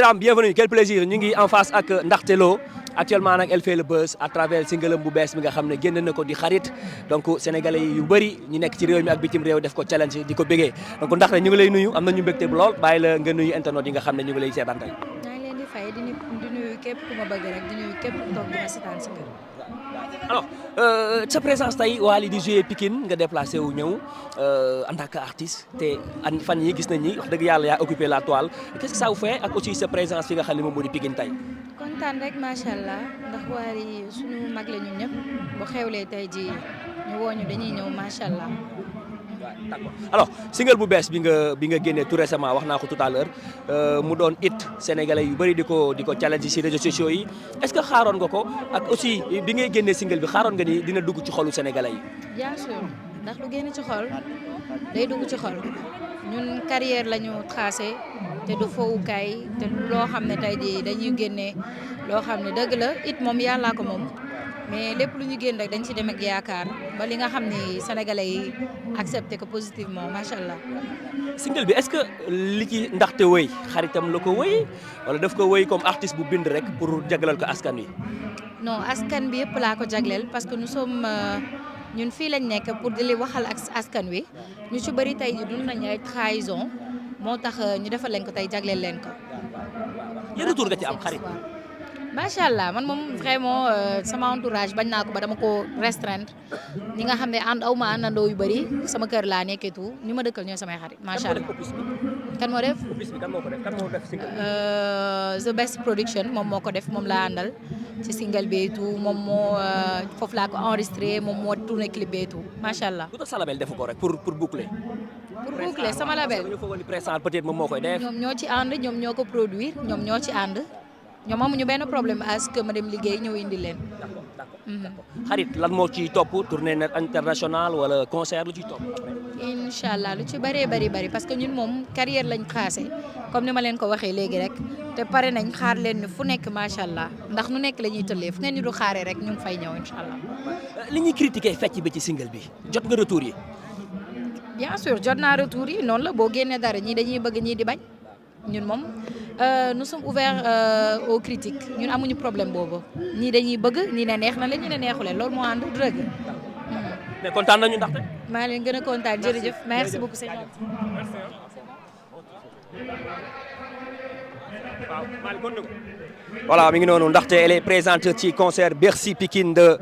Bienvenue, quel plaisir ñu ngi en face ak Ndaxte Lo actuellement nag elle fait le buzz à travers single bu bees bi nga xam ne génn na ko di xarit donc sénégalais yu bëri ñu nekk ci réew mi ak bitim réew def ko challenge di ko bégee donc Ndaxte ñu ngi lay nuyu am na ñu mbégte bu lool bàyyi la nga nuyu internet yi nga xam ne ñu ngi lay seetaan tey. maa ngi leen di fay di nuyu képp ku ma bëgg rek di nuyu képp ku toog di ma seetaan si kër. alors sa présence tey Wally di jouer Pikine nga déplacé wu ñëw en tant qu'artiste te fan yi gis nañ ni wax dëgg yàlla yaa occupé la toile qu'est-ce que ça vous fait ak aussi sa présence fi nga xam ne moom moo di Pikine tey. kontaan rek macha allah ndax Wally suñu mag la ñun ñëpp bu xewlee tey ji ñu woo ñu dañuy ñëw macha allah. d'accord alors single bu bees bi nga génnee tout récemment wax naa ko tout à l'heure mu doon it sénégalais yu bëri di ko challenge ci réseaux sociaux yi est-ce que xaaroon nga ko ak aussi bi ngay génnee single bi xaaroon nga ni dina dugg ci xolu sénégalais yi. bien sûr ndax lu génn ci xol day dugg ci xol ñun carrière la ñu tracé te du fowukaay te loo xam ne tey jii dañuy génnee loo xam ne dëgg la it moom yàllaa ko moom. mais lépp lu ñu génn rek dañ ci dem ak yaakaar ba li nga xam ni sénégalais yi accepté ko positivement macha allah. single bi est-ce que li ci Ndaxte wëy xaritam la ko wëy wala daf ko wëy comme artiste bu bind rek pour jagleel ko askan wi. non askan bi yëpp laa ko jagleel parce que nous sommes ñun fii lañ nekk pour di li waxal ak askan wi ñu ci bëri tey ji dund nañ ay trahison moo tax ñu defal leen ko tey jagleel leen ko. yan retour nga ci am xarit. macha allah man moom vraiment sama entourage bañ naa ko ba dama ko restreindre ñi nga xam ne aw ma àndandoo yu bëri sama kër laa nekkee tout ni ma dëkkal ñooy samay xarit macha allah. kan moo def opus bi kan moo ko def kan moo def single The Best Production moom moo ko def moom laa àndal ci single bi tout moom moo foofu laa ko enregistré moom moo tourné clip bi tout macha allah. lu tax sa label defu ko rek pour boucler. pour boucler sama label. ñu foog ni présent peut-être moom moo koy def. ñoom ñoo ci ànd ñoom ñoo ko produire ñoom ñoo ci ànd. ñoom amuñu benn problème à ce que ma dem liggéey ñëw indi leen. d'accord xarit lan moo ciy topp tournée internationale wala concert lu ciy topp. incha allah lu ci bëree bëri parce que ñun moom carrière lañ tracé comme ni ma leen ko waxee léegi rek te pare nañ xaar leen fu nekk macha allah ndax nu nekk la ñuy tëllee fu ngeen ñu du xaaree rek ñu ngi fay ñëw incha allah. li ñuy critiquer fecc bi ci single bi jot nga retour yi. bien sûr jot naa retour yi noonu la boo génnee dara ñii dañuy bëgg ñii di bañ ñun moom. nous sommes ouverts aux critiques ñun amuñu problème boobu ñii dañuy bëgg ñii ne neex na leen ñii ne neexu leen loolu moo ànd du dëgg. mais kontaan nañu ndaxte. maa leen gën a kontaan jërëjëf merci beaucoup c'est voilà mi ngi noonu ndaxte elle est présente ci concert Bercy Pikine de